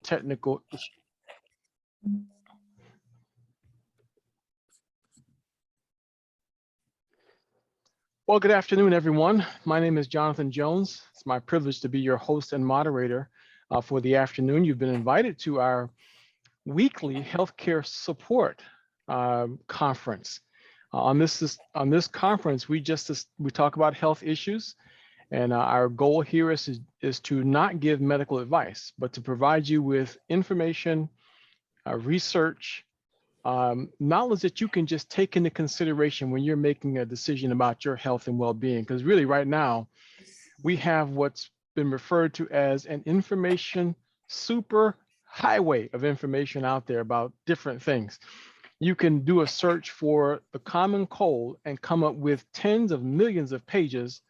technical issue. Well, good afternoon, everyone. My name is Jonathan Jones. It's my privilege to be your host and moderator for the afternoon. You've been invited to our weekly healthcare support conference. On this conference, we talk about health issues, and our goal here is to not give medical advice, but to provide you with information, research, knowledge that you can just take into consideration when you're making a decision about your health and well-being. Because really right now, we have what's been referred to as an information super highway of information out there about different things. You can do a search for the common cold and come up with tens of millions of pages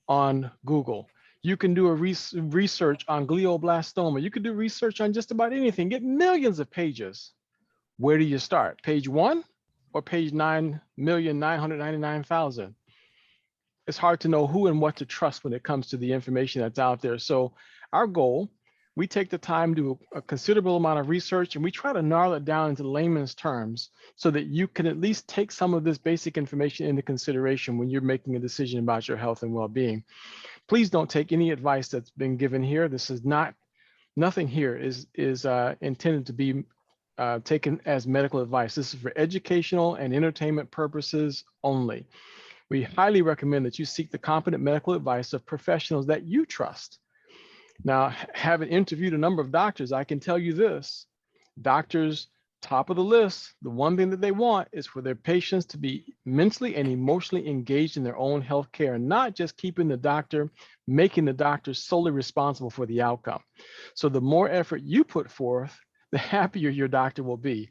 on Google. You can do a research on glioblastoma. You can do research on just about anything, get millions of pages. Where do you start? Page 1 or page 9,999,000? It's hard to know who and what to trust when it comes to the information that's out there. So our goal, we take the time to do a considerable amount of research, and we try to narrow it down into layman's terms so that you can at least take some of this basic information into consideration when you're making a decision about your health and well-being. Please don't take any advice that's been given here. This is nothing here is intended to be taken as medical advice. This is for educational and entertainment purposes only. We highly recommend that you seek the competent medical advice of professionals that you trust. Now, having interviewed a number of doctors, I can tell you this: doctors, top of the list, the one thing that they want is for their patients to be mentally and emotionally engaged in their own health care, and not just making the doctor solely responsible for the outcome. So the more effort you put forth, the happier your doctor will be.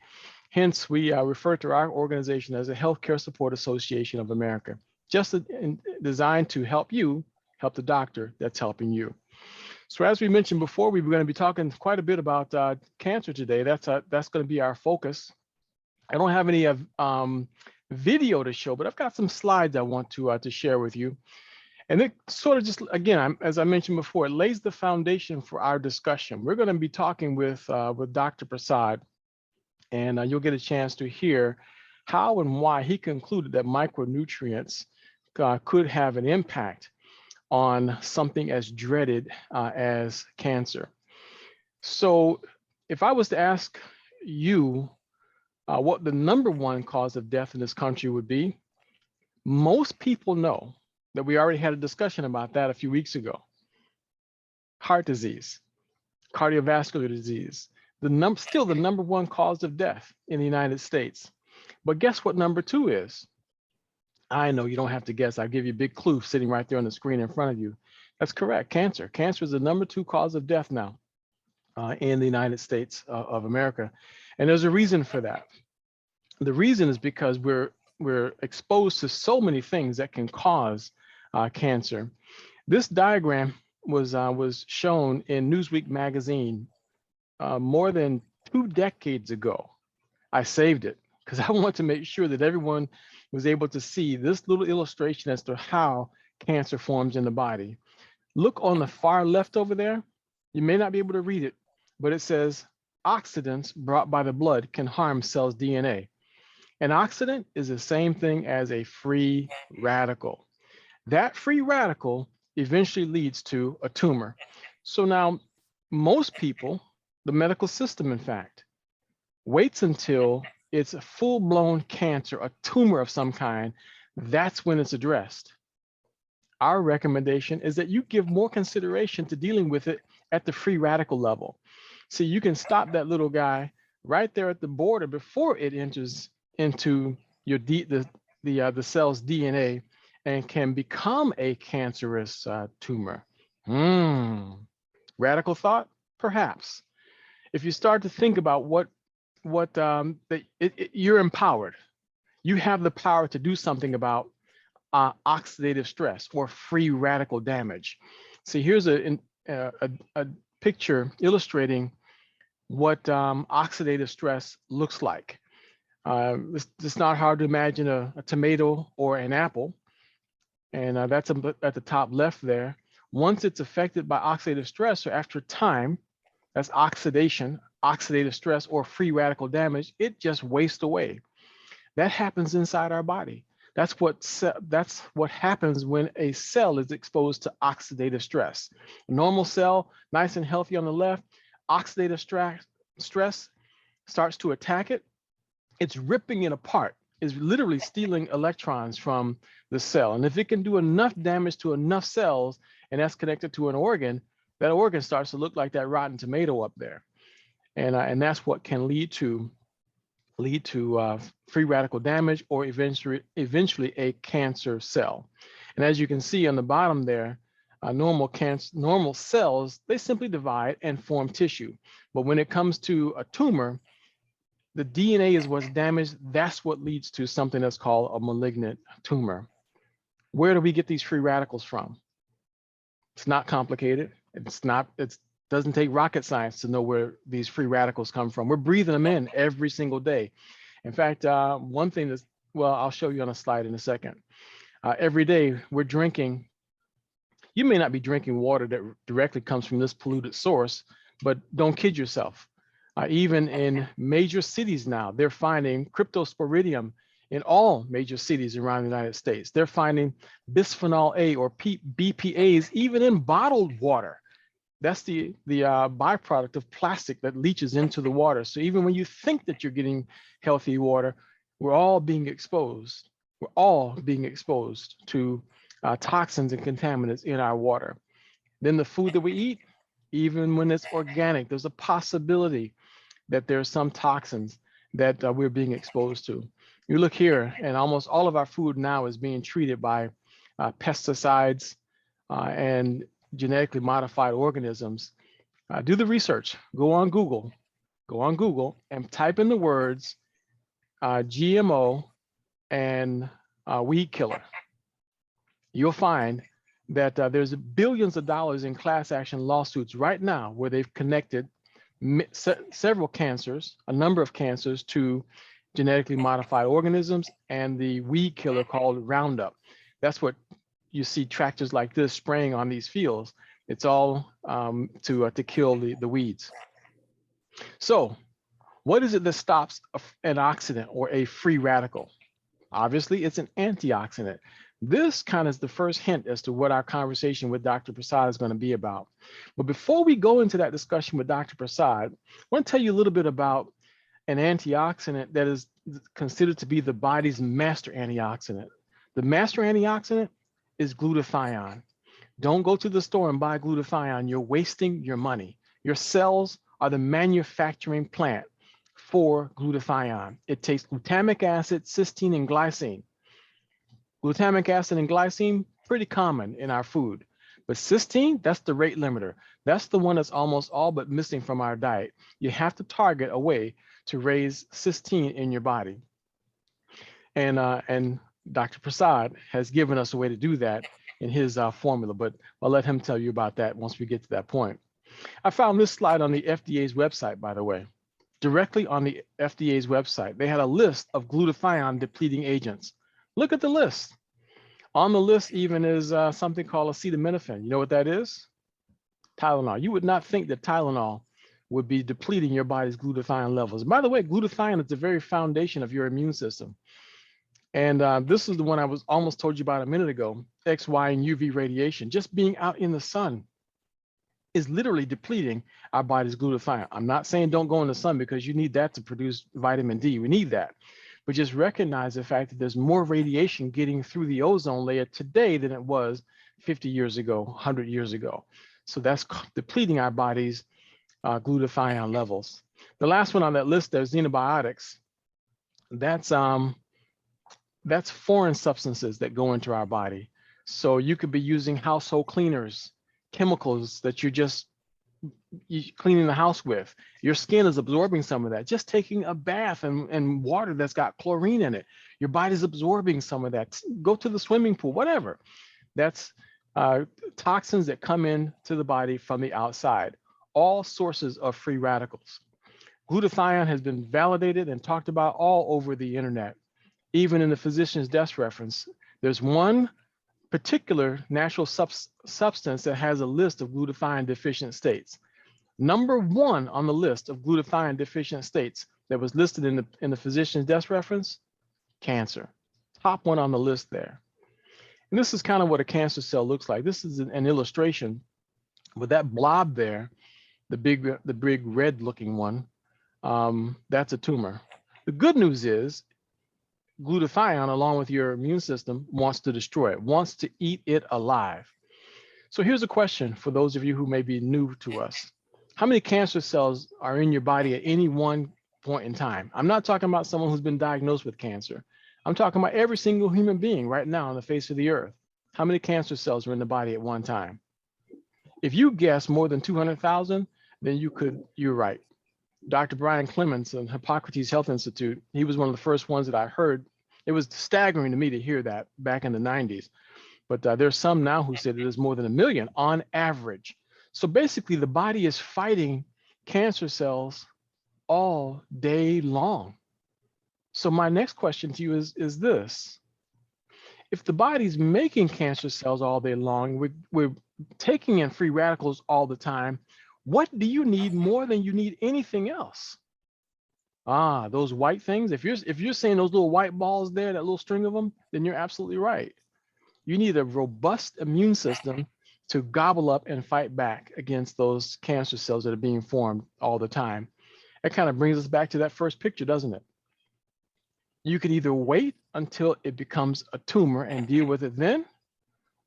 Hence, we refer to our organization as the Healthcare Support Association of America, just designed to help you help the doctor that's helping you. So as we mentioned before, we were going to be talking quite a bit about cancer today. That's going to be our focus. I don't have any video to show, but I've got some slides I want to share with you. And it sort of just, again, as I mentioned before, it lays the foundation for our discussion. We're going to be talking with Dr. Prasad, and you'll get a chance to hear how and why he concluded that micronutrients could have an impact on something as dreaded as cancer. So if I was to ask you what the #1 cause of death in this country would be, most people know that we already had a discussion about that a few weeks ago. Heart disease, cardiovascular disease, still the #1 cause of death in the United States. But guess what #2 is? I know you don't have to guess. I'll give you a big clue sitting right there on the screen in front of you. That's correct, cancer. Cancer is the #2 cause of death now in the United States of America. And there's a reason for that. The reason is because we're exposed to so many things that can cause cancer. This diagram was shown in Newsweek magazine more than 2 decades ago. I saved it because I want to make sure that everyone was able to see this little illustration as to how cancer forms in the body. Look on the far left over there. You may not be able to read it, but it says oxidants brought by the blood can harm cells' DNA. An oxidant is the same thing as a free radical. That free radical eventually leads to a tumor. So now most people, the medical system in fact, waits until it's a full-blown cancer, a tumor of some kind. That's when it's addressed. Our recommendation is that you give more consideration to dealing with it at the free radical level. So you can stop that little guy right there at the border before it enters into your the cell's DNA and can become a cancerous tumor. Radical thought? Perhaps. If you start to think about you're empowered. You have the power to do something about oxidative stress or free radical damage. See, here's a picture illustrating what oxidative stress looks like. It's not hard to imagine a tomato or an apple, and that's at the top left there. Once it's affected by oxidative stress, or after time, That's oxidation, oxidative stress, or free radical damage. It just wastes away. That happens inside our body. That's what happens when a cell is exposed to oxidative stress. A normal cell, nice and healthy on the left, oxidative stress starts to attack it. It's ripping it apart. It's literally stealing electrons from the cell. And if it can do enough damage to enough cells, and that's connected to an organ, that organ starts to look like that rotten tomato up there. And that's what can lead to free radical damage, or eventually a cancer cell. And as you can see on the bottom there, normal cells, they simply divide and form tissue. But when it comes to a tumor, the DNA is what's damaged. That's what leads to something that's called a malignant tumor. Where do we get these free radicals from? It's not complicated. It doesn't take rocket science to know where these free radicals come from. We're breathing them in every single day. In fact, one thing that's, well, I'll show you on a slide in a second. Every day we're drinking, you may not be drinking water that directly comes from this polluted source, but don't kid yourself. Even in major cities now, they're finding cryptosporidium in all major cities around the United States. They're finding bisphenol A or BPAs even in bottled water. That's the byproduct of plastic that leaches into the water. So even when you think that you're getting healthy water, we're all being exposed. We're all being exposed to toxins and contaminants in our water. Then the food that we eat, even when it's organic, there's a possibility that there's some toxins that we're being exposed to. You look here, and almost all of our food now is being treated by pesticides and genetically modified organisms. Do the research. Go on Google and type in the words GMO and weed killer. You'll find that there's billions of dollars in class action lawsuits right now where they've connected several cancers, a number of cancers, to genetically modified organisms and the weed killer called Roundup. That's what you see tractors like this spraying on these fields. It's all to kill the weeds. So what is it that stops an oxidant or a free radical? Obviously, it's an antioxidant. This kind of is the first hint as to what our conversation with Dr. Prasad is going to be about. But before we go into that discussion with Dr. Prasad, I want to tell you a little bit about an antioxidant that is considered to be the body's master antioxidant. The master antioxidant is glutathione. Don't go to the store and buy glutathione. You're wasting your money. Your cells are the manufacturing plant for glutathione. It takes glutamic acid, cysteine, and glycine. Glutamic acid and glycine, pretty common in our food. But cysteine, that's the rate limiter. That's the one that's almost all but missing from our diet. You have to target a way to raise cysteine in your body. And Dr. Prasad has given us a way to do that in his formula, but I'll let him tell you about that once we get to that point. I found this slide on the FDA's website, by the way. Directly on the FDA's website, they had a list of glutathione depleting agents. Look at the list. On the list even is something called acetaminophen. You know what that is? Tylenol. You would not think that Tylenol would be depleting your body's glutathione levels. By the way, glutathione is the very foundation of your immune system. And this is the one I was almost told you about a minute ago, X, Y, and UV radiation. Just being out in the sun is literally depleting our body's glutathione. I'm not saying don't go in the sun because you need that to produce vitamin D. We need that. But just recognize the fact that there's more radiation getting through the ozone layer today than it was 50 years ago, 100 years ago. So that's depleting our body's glutathione levels. The last one on that list, there's xenobiotics. That's foreign substances that go into our body. So you could be using household cleaners, chemicals that you're just cleaning the house with. Your skin is absorbing some of that. Just taking a bath and water that's got chlorine in it, your body's absorbing some of that. Go to the swimming pool, whatever. That's toxins that come into the body from the outside. All sources of free radicals. Glutathione has been validated and talked about all over the internet. Even in the physician's desk reference, there's one particular natural substance that has a list of glutathione deficient states. Number one on the list of glutathione deficient states that was listed in the physician's desk reference, cancer. Top one on the list there. And this is kind of what a cancer cell looks like. This is an illustration with that blob there, the big red looking one. That's a tumor. The good news is glutathione, along with your immune system, wants to destroy it, wants to eat it alive. So here's a question for those of you who may be new to us. How many cancer cells are in your body at any one point in time? I'm not talking about someone who's been diagnosed with cancer. I'm talking about every single human being right now on the face of the earth. How many cancer cells are in the body at one time? If you guess more than 200,000, then you're right. Dr. Brian Clements of Hippocrates Health Institute, he was one of the first ones that I heard. It was staggering to me to hear that back in the 90s. But there's some now who said it is more than 1 million on average. So basically, the body is fighting cancer cells all day long. So my next question to you is this. If the body's making cancer cells all day long, we're taking in free radicals all the time, what do you need more than you need anything else? Those white things. If you're saying those little white balls there, that little string of them, then you're absolutely right. You need a robust immune system to gobble up and fight back against those cancer cells that are being formed all the time. That kind of brings us back to that first picture, doesn't it? You can either wait until it becomes a tumor and deal with it then,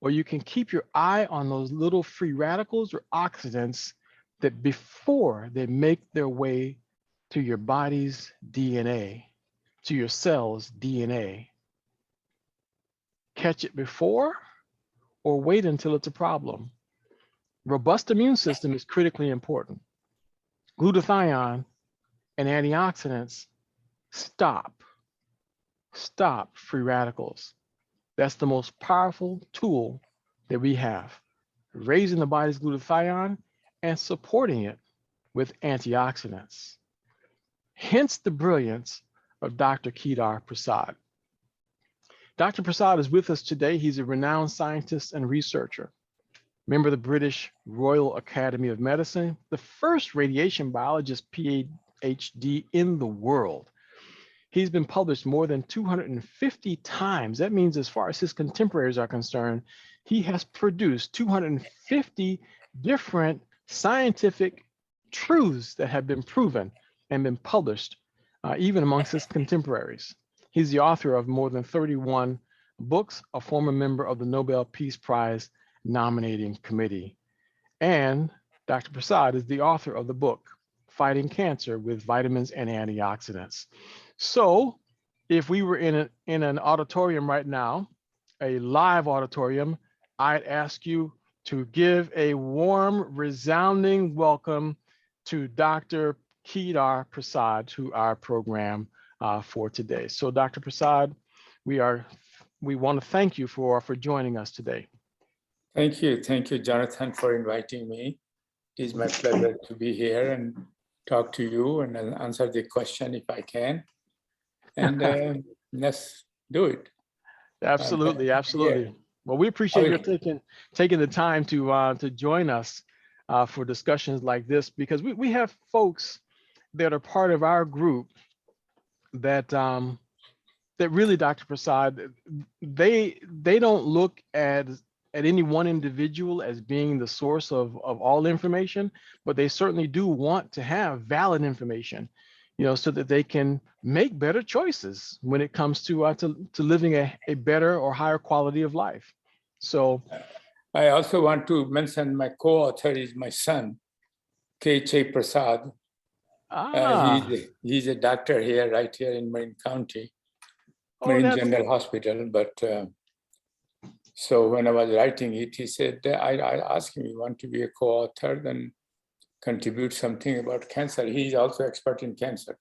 or you can keep your eye on those little free radicals or oxidants that before they make their way to your body's DNA, to your cell's DNA. Catch it before or wait until it's a problem. Robust immune system is critically important. Glutathione and antioxidants stop free radicals. That's the most powerful tool that we have, raising the body's glutathione and supporting it with antioxidants. Hence the brilliance of Dr. Kedar Prasad. Dr. Prasad is with us today. He's a renowned scientist and researcher, member of the British Royal Academy of Medicine, the first radiation biologist PhD in the world. He's been published more than 250 times. That means as far as his contemporaries are concerned, he has produced 250 different scientific truths that have been proven and been published, even amongst his contemporaries. He's the author of more than 31 books, a former member of the Nobel Peace Prize nominating committee. And Dr. Prasad is the author of the book, Fighting Cancer with Vitamins and Antioxidants. So if we were in an auditorium right now, a live auditorium, I'd ask you to give a warm, resounding welcome to Dr. Kedar Prasad to our program for today. So Dr. Prasad, we want to thank you for joining us today. Thank you, Jonathan, for inviting me. It is my pleasure to be here and talk to you and answer the question if I can. And let's do it. Absolutely, absolutely. Well, we appreciate your taking the time to join us for discussions like this, because we have folks that are part of our group that that really, Dr. Prasad, they don't look at any one individual as being the source of all information, but they certainly do want to have valid information, so that they can make better choices when it comes to living a better or higher quality of life. So I also want to mention my co-author is my son, K.J. Prasad. He's a doctor here, right here in Marin County, Marin General Hospital. But so when I was writing it, he said, I asked him, you want to be a co-author, then contribute something about cancer. He's also expert in cancer.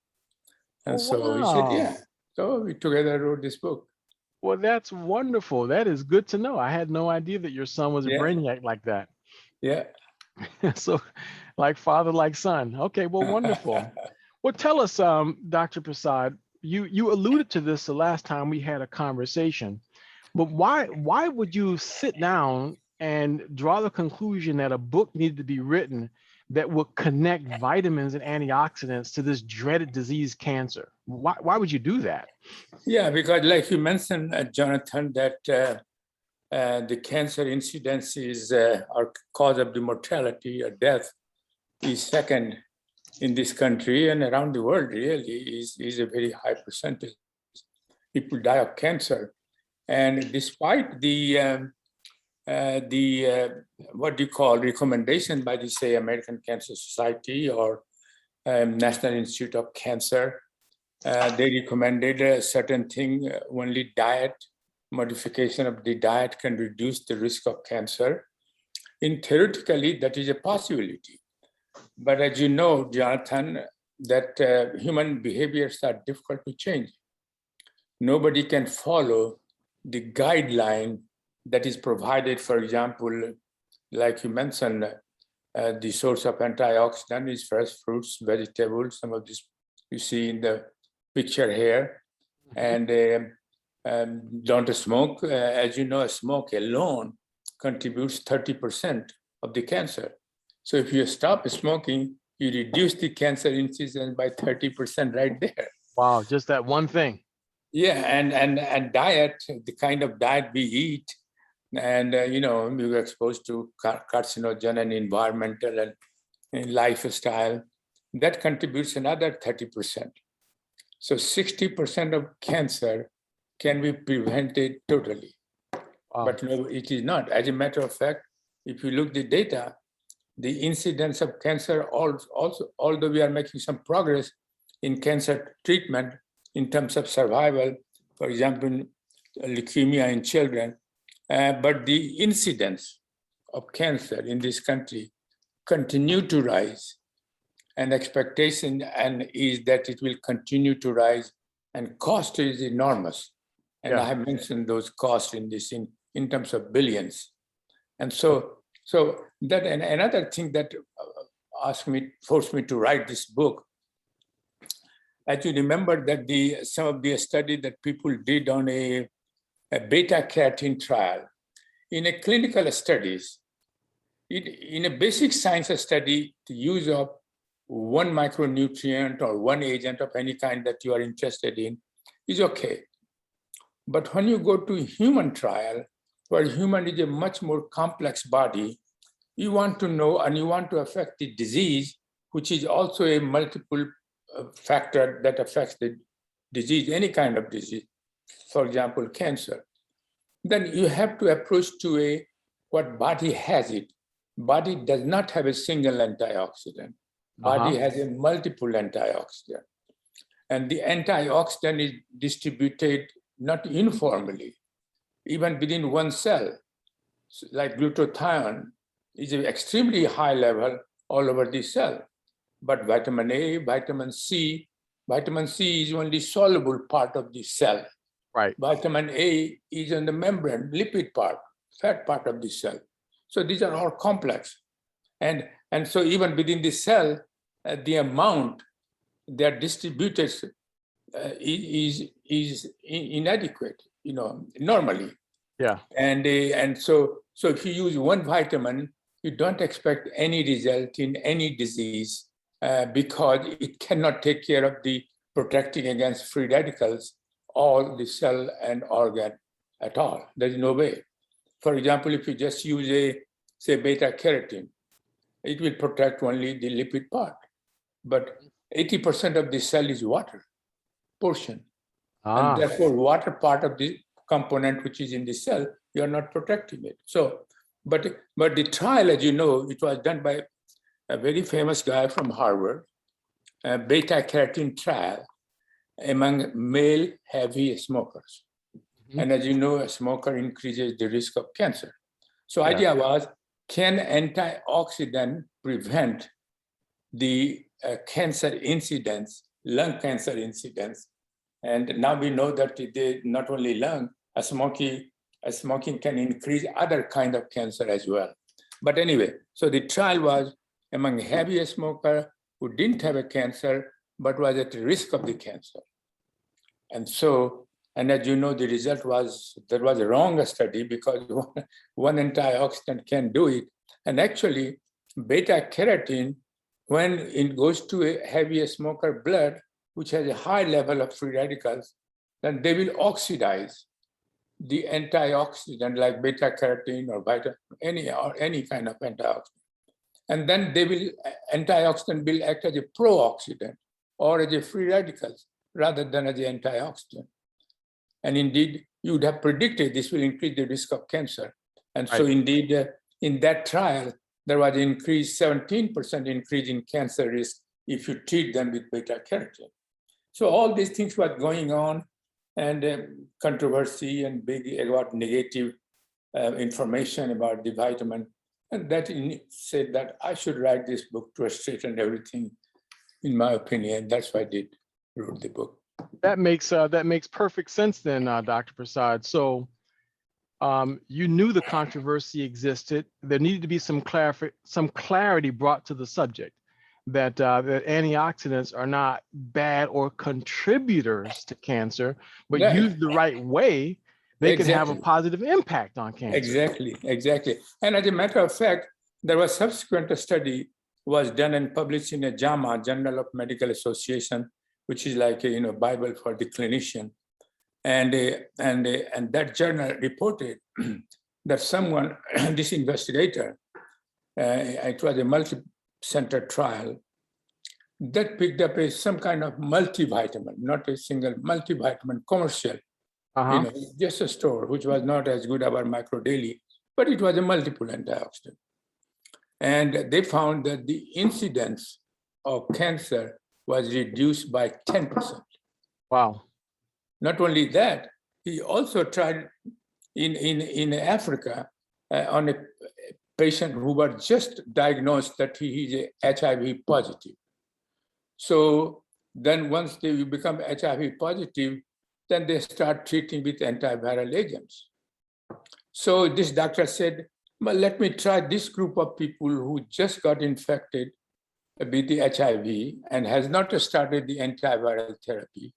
And so he said, yeah. So we together wrote this book. Well, that's wonderful. That is good to know. I had no idea that your son was a brainiac like that. Yeah. So like father, like son. Okay, well, wonderful. Well, tell us, Dr. Prasad, you alluded to this the last time we had a conversation, but why would you sit down and draw the conclusion that a book needed to be written that will connect vitamins and antioxidants to this dreaded disease, cancer? Why would you do that? Yeah, because like you mentioned, Jonathan, that the cancer incidence is or cause of the mortality or death is second in this country and around the world. Really is a very high percentage. People die of cancer, and despite the what do you call recommendation by the say American Cancer Society or National Institute of Cancer, they recommended a certain thing. Only diet modification of the diet can reduce the risk of cancer. Theoretically, that is a possibility. But as you know, Jonathan, that human behaviors are difficult to change. Nobody can follow the guideline that is provided. For example, like you mentioned, the source of antioxidant is fresh fruits, vegetables, some of this you see in the picture here. And don't smoke. As you know, smoke alone contributes 30% of the cancer. So if you stop smoking, you reduce the cancer incidence by 30% right there. Wow, just that one thing. Yeah, and diet, the kind of diet we eat, and we were exposed to carcinogen and environmental and lifestyle, that contributes another 30%. So 60% of cancer can be prevented totally. Wow. But no, it is not. As a matter of fact, if you look the data, the incidence of cancer also, although we are making some progress in cancer treatment in terms of survival, for example, leukemia in children, but the incidence of cancer in this country continue to rise, and expectation is that it will continue to rise, and cost is enormous. And I have mentioned those costs in this in terms of billions. And so that, and another thing that forced me to write this book, as you remember that some of the study that people did on a beta carotene trial, in a clinical studies, in a basic science study, the use of one micronutrient or one agent of any kind that you are interested in is okay. But when you go to human trial, where human is a much more complex body, you want to know and you want to affect the disease, which is also a multiple factor that affects the disease, any kind of disease, for example, cancer. Then you have to approach to what body has it. Body does not have a single antioxidant. Body has a multiple antioxidant. And the antioxidant is distributed not uniformly, even within one cell. So like glutathione is an extremely high level all over the cell. But vitamin A, vitamin C is only soluble part of the cell. Right. Vitamin A is in the membrane, lipid part, fat part of the cell. So these are all complex. And so even within the cell, the amount they are distributed is inadequate, normally. Yeah. And so if you use one vitamin, you don't expect any result in any disease because it cannot take care of the protecting against free radicals, all the cell and organ at all. There's no way. For example, if you just use say beta carotene, it will protect only the lipid part. But 80% of the cell is water portion. And therefore, water part of the component which is in the cell, you are not protecting it. So, but the trial, as you know, it was done by a very famous guy from Harvard, a beta carotene trial among male heavy smokers. Mm-hmm. And as you know, a smoker increases the risk of cancer. So idea was, can antioxidant prevent the cancer incidence, lung cancer incidence? And now we know that they not only lung, smoking can increase other kind of cancer as well. But anyway, so the trial was among heavy smoker who didn't have a cancer, but was at risk of the cancer. And so, and as you know, the result was, there was a wrong study because one antioxidant can do it. And actually, beta carotene, when it goes to a heavier smoker blood, which has a high level of free radicals, then they will oxidize the antioxidant like beta carotene or any kind of antioxidant. And then antioxidant will act as a pro-oxidant or as a free radicals rather than as an antioxidant. And indeed, you would have predicted this will increase the risk of cancer. And so indeed, in that trial, there was an 17% increase in cancer risk if you treat them with beta carotene. So all these things were going on, and controversy and big about negative information about the vitamin. And that said that I should write this book to straighten everything, in my opinion. That's why I wrote the book. That makes perfect sense then, Dr. Prasad. So you knew the controversy existed. There needed to be some clarity brought to the subject that antioxidants are not bad or contributors to cancer, but used the right way, they can have a positive impact on cancer. Exactly. And as a matter of fact, there was subsequent study was done and published in a JAMA, Journal of Medical Association, which is like a Bible for the clinician. And that journal reported that someone, this investigator, it was a multi-center trial, that picked up some kind of multivitamin, not a single multivitamin commercial, just a store, which was not as good about Micro Daily, but it was a multiple antioxidant. And they found that the incidence of cancer was reduced by 10%. Wow. Not only that, he also tried in Africa on a patient who was just diagnosed that he is HIV positive. So then once they become HIV positive, then they start treating with antiviral agents. So this doctor said, well, let me try this group of people who just got infected with the HIV and has not started the antiviral therapy.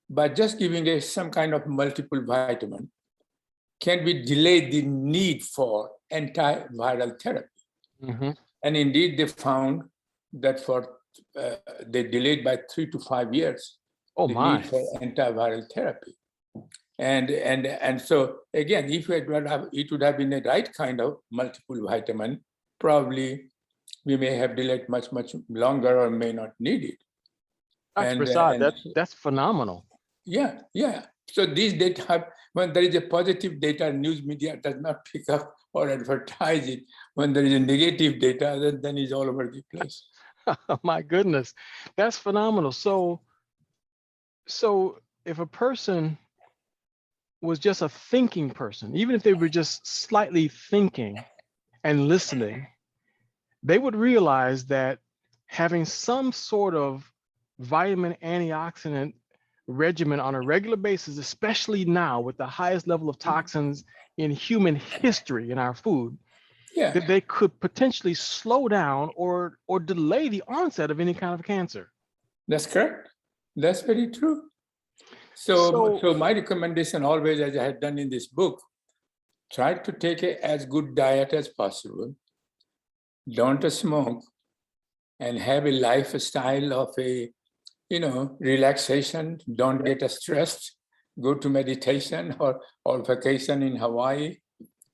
By just giving some kind of multiple vitamin, can we delay the need for antiviral therapy? And indeed, they found that they delayed by 3 to 5 years the need for antiviral therapy. And so again, if it would have been the right kind of multiple vitamin, probably we may have delayed much longer or may not need it. Dr. Prasad, that's phenomenal. Yeah. So these data, when there is a positive data, news media does not pick up or advertise it. When there is a negative data, then it's all over the place. My goodness, that's phenomenal. So if a person was just a thinking person, even if they were just slightly thinking and listening, they would realize that having some sort of vitamin antioxidant regimen on a regular basis, especially now with the highest level of toxins in human history in our food, that they could potentially slow down or delay the onset of any kind of cancer. That's correct. That's very true. So my recommendation always, as I had done in this book, try to take as good diet as possible. Don't smoke, and have a lifestyle of relaxation. Don't get stressed. Go to meditation or vacation in Hawaii,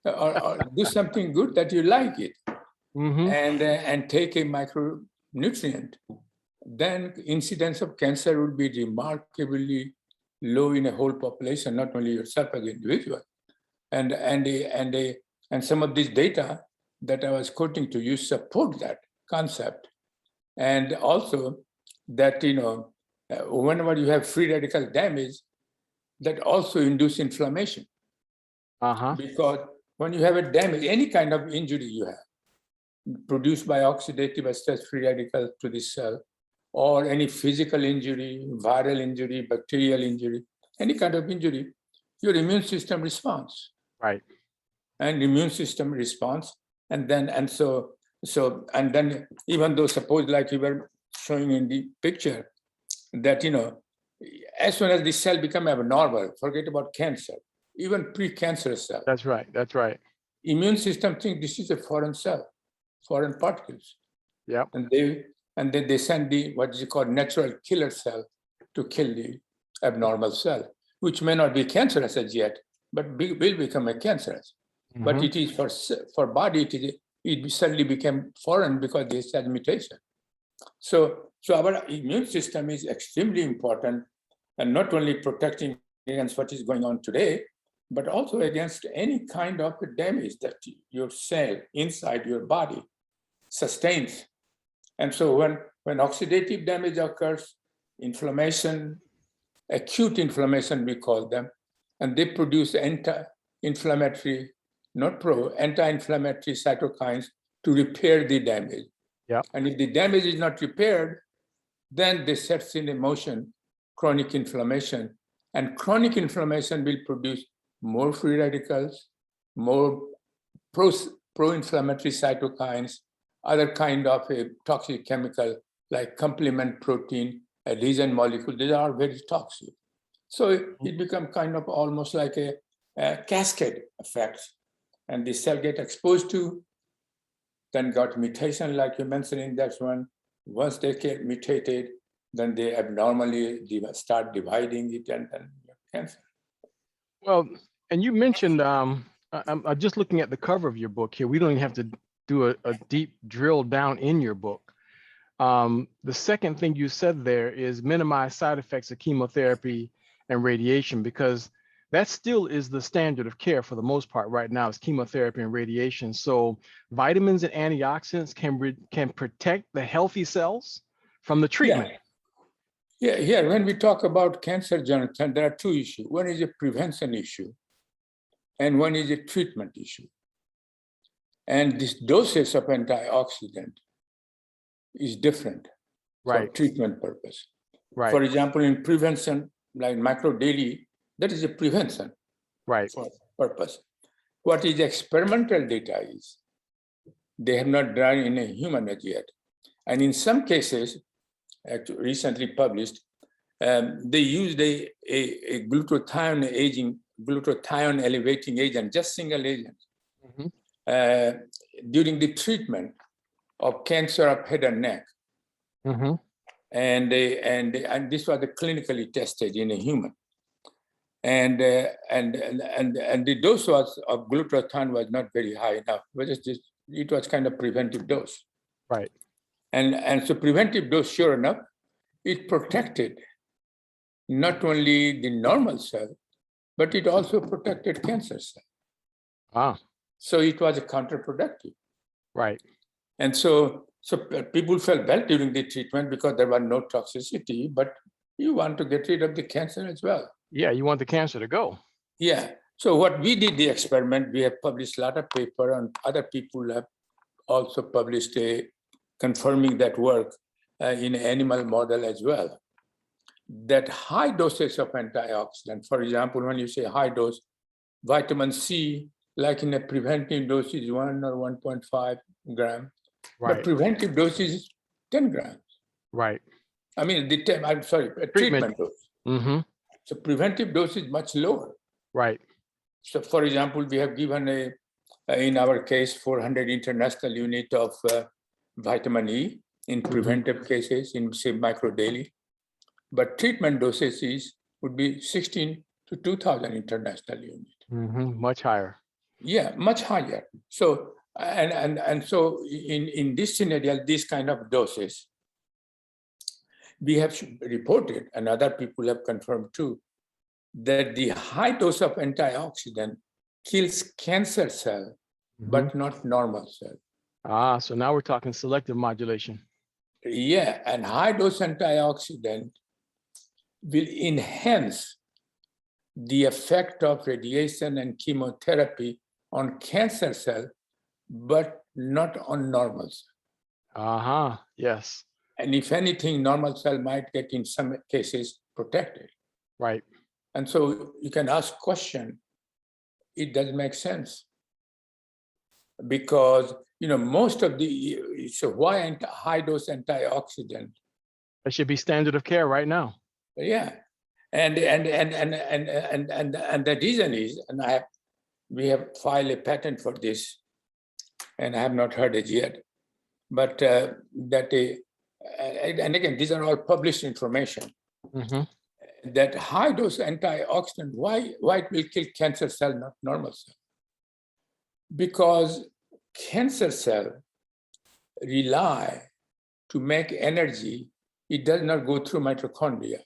or do something good that you like it, and take a micronutrient. Then incidence of cancer will be remarkably low in a whole population, not only yourself as an individual. And some of these data that I was quoting to you support that concept. And also that, whenever you have free radical damage, that also induces inflammation. Because when you have a damage, any kind of injury you have, produced by oxidative stress free radicals to the cell, or any physical injury, viral injury, bacterial injury, any kind of injury, your immune system responds. Right. And immune system responds. And then even though suppose like you were showing in the picture, that, as soon as the cell become abnormal, forget about cancer, even pre-cancerous cell. That's right. Immune system thinks this is a foreign cell. foreign particles. Yep. And then they send the what is called natural killer cell to kill the abnormal cell, which may not be cancerous as yet, but will become a cancerous. But it is for body, it suddenly became foreign because this has mutation. So our immune system is extremely important, and not only protecting against what is going on today, but also against any kind of damage that your cell inside your body sustains. And so when oxidative damage occurs, inflammation, acute inflammation, we call them, and they produce anti-inflammatory cytokines to repair the damage. Yep. And if the damage is not repaired, then this sets in motion chronic inflammation. And chronic inflammation will produce more free radicals, more pro-inflammatory cytokines, other kind of a toxic chemical like complement protein, adhesion molecule. These are very toxic. So it becomes kind of almost like a cascade effect. And the cell get exposed to, then got mutation like you mentioned in that one. Once they get mutated, then they abnormally start dividing it and then cancer. Well, and you mentioned, I'm just looking at the cover of your book here. We don't even have to do a deep drill down in your book. The second thing you said there is minimize side effects of chemotherapy and radiation, because that still is the standard of care for the most part right now, is chemotherapy and radiation. So vitamins and antioxidants can protect the healthy cells from the treatment. Yeah. When we talk about cancer, Jonathan, there are two issues. One is a prevention issue, and one is a treatment issue. And this doses of antioxidant is different for treatment purpose. Right. For example, in prevention, like microdaily, that is a prevention for purpose. What is experimental data is, they have not done in a human as yet. And in some cases, recently published, they used a glutathione elevating agent, just single agent, during the treatment of cancer of head and neck. And this was clinically tested in a human. And the dose of glutathione was not very high enough, but it was kind of preventive dose. Right. And so preventive dose, sure enough, it protected not only the normal cell, but it also protected cancer cell. So it was counterproductive. Right. And so people felt bad during the treatment because there was no toxicity, but you want to get rid of the cancer as well. Yeah, you want the cancer to go. Yeah. So what we did, the experiment, we have published a lot of paper, and other people have also published confirming that work in animal model as well. That high doses of antioxidant, for example, when you say high dose, vitamin C, like in a preventive dose is 1 or 1.5 gram, but preventive dose is 10 grams. Right. I mean, treatment dose. So preventive dose is much lower. Right. So for example, we have given in our case, 400 international unit of vitamin E in preventive cases in say microdaily, but treatment doses would be 16 to 2000 international unit. Much higher. Yeah, much higher. So and so in this scenario, these kind of doses, we have reported, and other people have confirmed too, that the high dose of antioxidant kills cancer cell, but not normal cell. So now we're talking selective modulation. Yeah, and high dose antioxidant will enhance the effect of radiation and chemotherapy on cancer cell, but not on normal cell. Yes. And if anything, normal cell might get in some cases protected. Right. And so you can ask question, it doesn't make sense. Because, most of so why high dose antioxidant? That should be standard of care right now. Yeah. And the reason is, and we have filed a patent for this, and I have not heard it yet, but and again, these are all published information. That high dose antioxidant, why it will kill cancer cell, not normal cell? Because cancer cell rely to make energy. It does not go through mitochondria.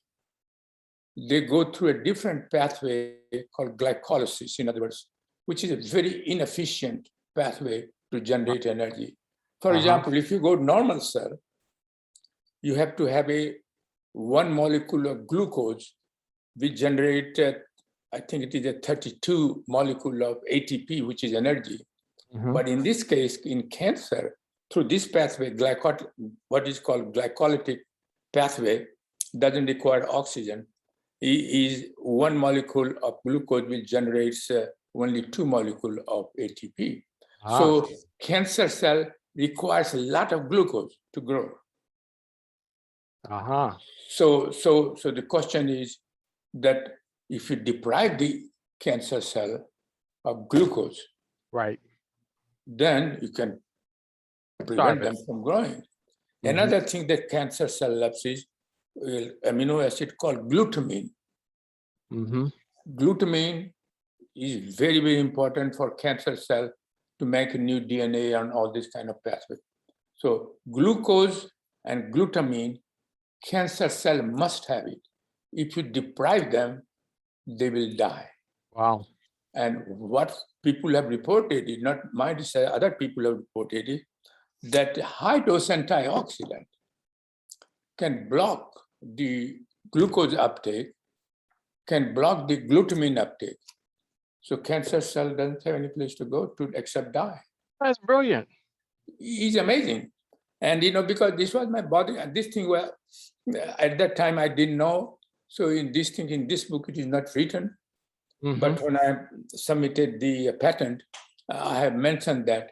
They go through a different pathway called glycolysis, in other words, which is a very inefficient pathway to generate energy. For example, if you go normal cell, you have to have one molecule of glucose, which generated, I think it is a 32 molecule of ATP, which is energy. But in this case, in cancer, through this pathway, what is called glycolytic pathway, doesn't require oxygen. Is one molecule of glucose will generate only 2 molecules of ATP. So cancer cell requires a lot of glucose to grow. So the question is that if you deprive the cancer cell of glucose, right, then you can prevent them from growing. Another thing that cancer cell loves is amino acid called glutamine. Glutamine is very, very important for cancer cell to make a new DNA and all this kind of pathway. So glucose and glutamine, cancer cell must have it. If you deprive them, they will die. Wow. And what people have reported, not my research, other people have reported it, that high dose antioxidant can block the glucose uptake, can block the glutamine uptake. So cancer cell doesn't have any place to go to except die. That's brilliant. It's amazing. And, because this was my body, and this thing, well, at that time I didn't know. So in this book, it is not written. But when I submitted the patent, I have mentioned that.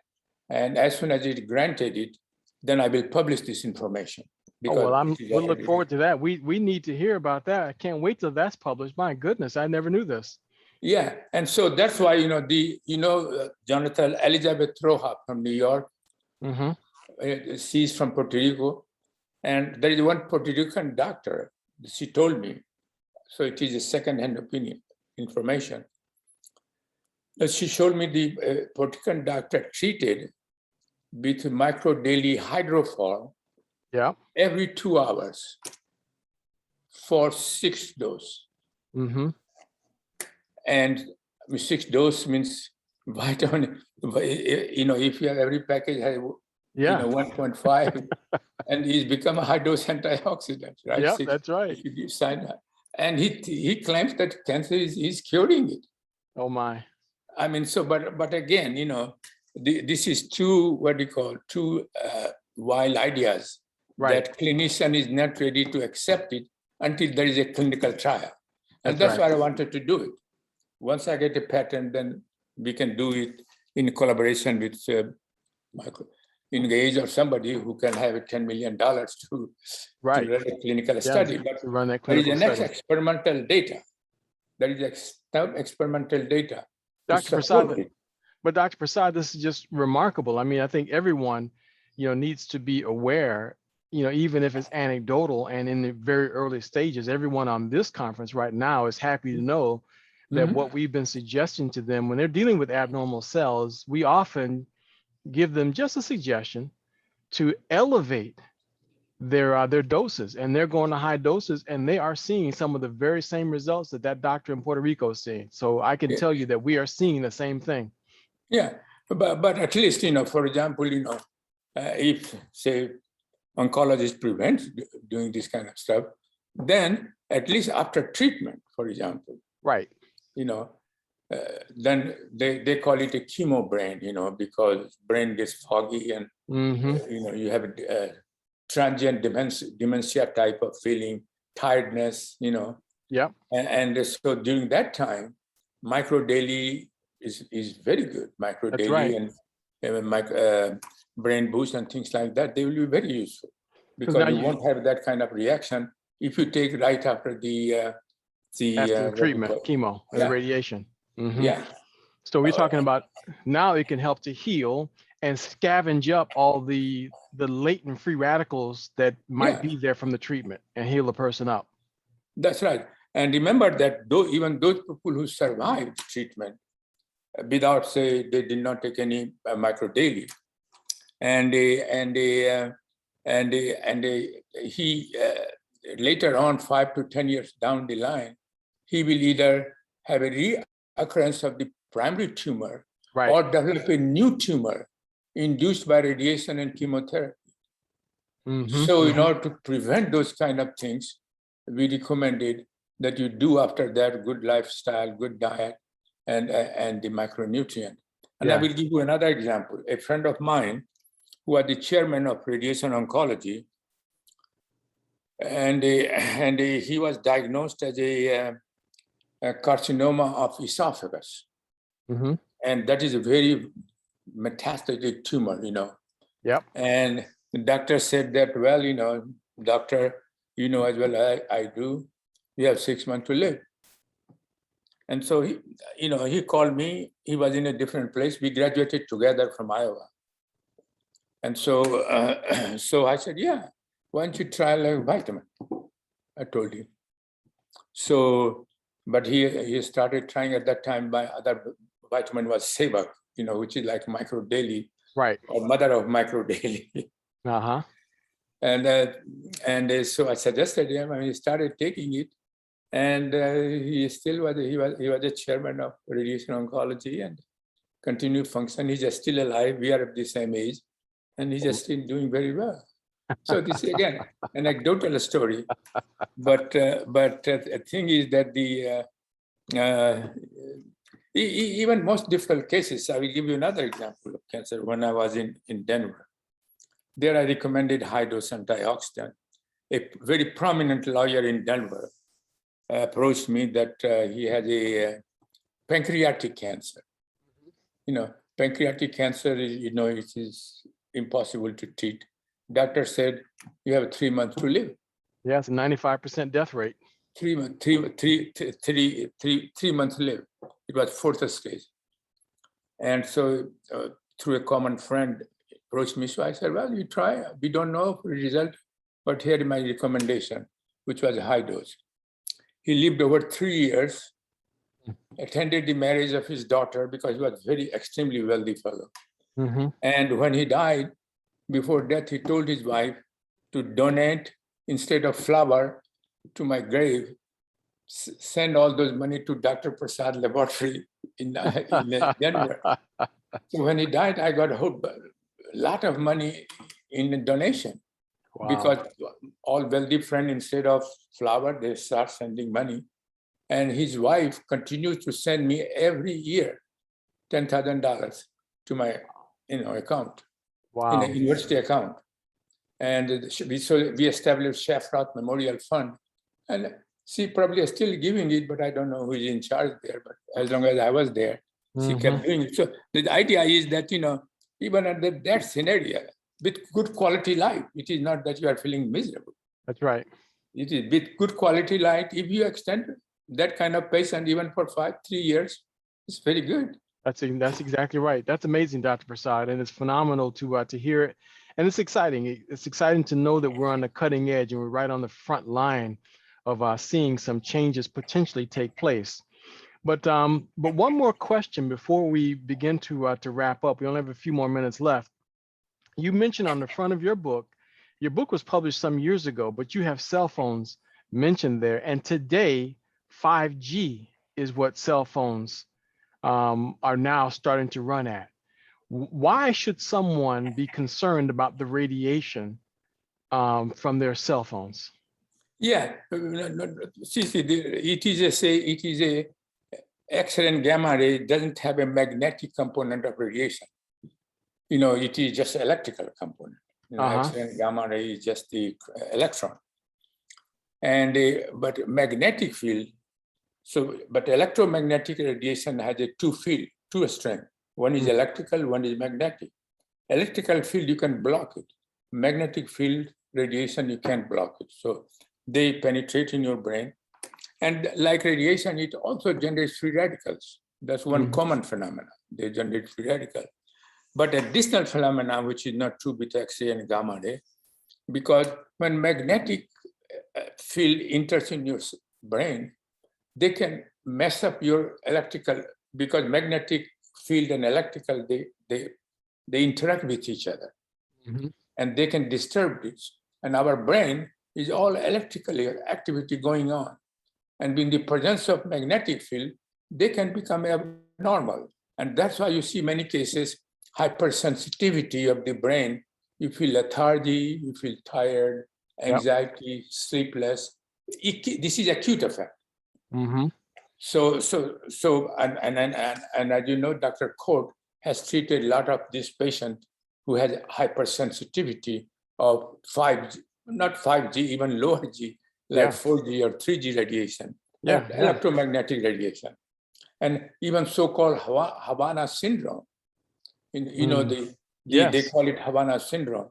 And as soon as it granted it, then I will publish this information. We'll look forward to that. We need to hear about that. I can't wait till that's published. My goodness, I never knew this. Yeah, and so that's why Jonathan Elizabeth Roja from New York. She's from Puerto Rico, and there is one Puerto Rican doctor. She told me, so it is a second-hand opinion information. But she showed me the Puerto Rican doctor treated with micro daily hydroform. Yeah. Every 2 hours for 6 doses. And 6 doses means vitamin, if you have every package has 1.5, and he's become a high dose antioxidant, right? Yeah, that's right. If you give sign, and he claims that cancer is curing it. Oh my. I mean, so but again, this is two wild ideas. Right. That clinician is not ready to accept it until there is a clinical trial. And that's why I wanted to do it. Once I get a patent, then we can do it in collaboration with Engage or somebody who can have $10 million to run a clinical study. But run that there is the next experimental data. There is experimental data. Dr. Prasad, but Dr. Prasad, this is just remarkable. I mean, I think everyone, needs to be aware, even if it's anecdotal and in the very early stages, everyone on this conference right now is happy to know that what we've been suggesting to them when they're dealing with abnormal cells, we often give them just a suggestion to elevate their doses, and they're going to high doses, and they are seeing some of the very same results that doctor in Puerto Rico is seeing. So I can tell you that we are seeing the same thing. Yeah, but at least, for example, if say oncologist prevents doing this kind of stuff, then at least after treatment, for example, right, then they call it a chemo brain, because brain gets foggy and you have a transient dementia type of feeling, tiredness, Yeah. And so during that time, micro daily is very good. Micro daily and brain boost and things like that, they will be very useful because you won't have that kind of reaction if you take right after the treatment, chemo, and radiation. Yeah. So we're talking about now it can help to heal and scavenge up all the latent free radicals that might Yeah. be there from the treatment and heal a person up. That's right. And remember that even those people who survived treatment without, say, they did not take any micro daily, and he later on, 5 to 10 years down the line, he will either have a reoccurrence of the primary tumor, Right. or develop a new tumor induced by radiation and chemotherapy. So in order to prevent those kind of things, we recommended that you do after that good lifestyle, good diet, and the micronutrient. And I will give you another example. A friend of mine who was the chairman of radiation oncology, and he was diagnosed as a carcinoma of esophagus. And that is a very metastatic tumor, Yep. And the doctor said that, well, doctor, as well as I do, you have 6 months to live. And so he called me. He was in a different place. We graduated together from Iowa. And so so I said, yeah, why don't you try a vitamin? I told him. So, but he started trying at that time. My other vitamin was Sebak, which is like micro daily, right, or mother of micro daily. And so I suggested him, and he started taking it. And he still was a chairman of radiation oncology and continued function. He's just still alive. We are of the same age, and he's just still doing very well. So this is again anecdotal story, but the thing is that even most difficult cases. I will give you another example of cancer. When I was in Denver, there I recommended high-dose antioxidant. A very prominent lawyer in Denver approached me that he had a pancreatic cancer. Pancreatic cancer is, it is impossible to treat. Doctor said, you have 3 months to live. Yeah, it's a 95% death rate. 3 months to live. It was fourth stage. And so through a common friend approached me. So I said, well, you try. We don't know the result, but here is my recommendation, which was a high dose. He lived over 3 years, attended the marriage of his daughter because he was very extremely wealthy fellow. And when he died, before death, he told his wife to donate, instead of flower to my grave, send all those money to Dr. Prasad laboratory in Denver. So when he died, I got a lot of money in donation. Wow. Because all wealthy friends, instead of flower, they start sending money. And his wife continues to send me every year $10,000 to my account. Wow. In a university account. And we established Shafrat Memorial Fund. And she probably is still giving it, but I don't know who is in charge there. But as long as I was there, she kept doing it. So the idea is that, even under that scenario, with good quality life, it is not that you are feeling miserable. That's right. It is with good quality life. If you extend that kind of patient even for 3 years, it's very good. That's exactly right. That's amazing, Dr. Prasad, and it's phenomenal to hear it. And it's exciting. It's exciting to know that we're on the cutting edge and we're right on the front line of seeing some changes potentially take place. But one more question before we begin to wrap up. We only have a few more minutes left. You mentioned on the front of your book was published some years ago, but you have cell phones mentioned there. And today, 5G is what cell phones are now starting to run at. Why should someone be concerned about the radiation from their cell phones? Yeah, see, it is a X-ray and gamma ray doesn't have a magnetic component of radiation. It is just an electrical component. X-ray and gamma ray is just the electron. And but magnetic field. But electromagnetic radiation has a two strength. One is electrical, one is magnetic. Electrical field, you can block it. Magnetic field radiation, you can't block it. So they penetrate in your brain. And like radiation, it also generates free radicals. That's one common phenomenon. They generate free radicals. But additional phenomena, which is not true with X-ray and gamma ray, because when magnetic field enters in your brain, they can mess up your electrical, because magnetic field and electrical, they interact with each other. Mm-hmm. And they can disturb this. And our brain is all electrical activity going on. And in the presence of magnetic field, they can become abnormal. And that's why you see many cases, hypersensitivity of the brain. You feel lethargy, you feel tired, anxiety, sleepless. This is acute effect. Mm-hmm. And as you know, Dr. Court has treated a lot of these patients who has hypersensitivity of 5G, not 5G, even lower G, like 4G or 3G radiation, electromagnetic radiation, and even so-called Havana syndrome. They call it Havana syndrome,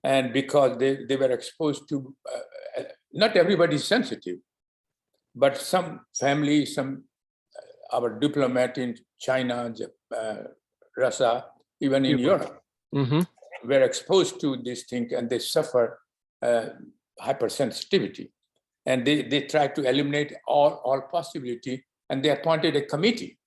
and because they were exposed to, not everybody is sensitive, but some families, our diplomat in China, Russia, even in Europe, were exposed to this thing, and they suffer hypersensitivity. And they try to eliminate all possibility, and they appointed a committee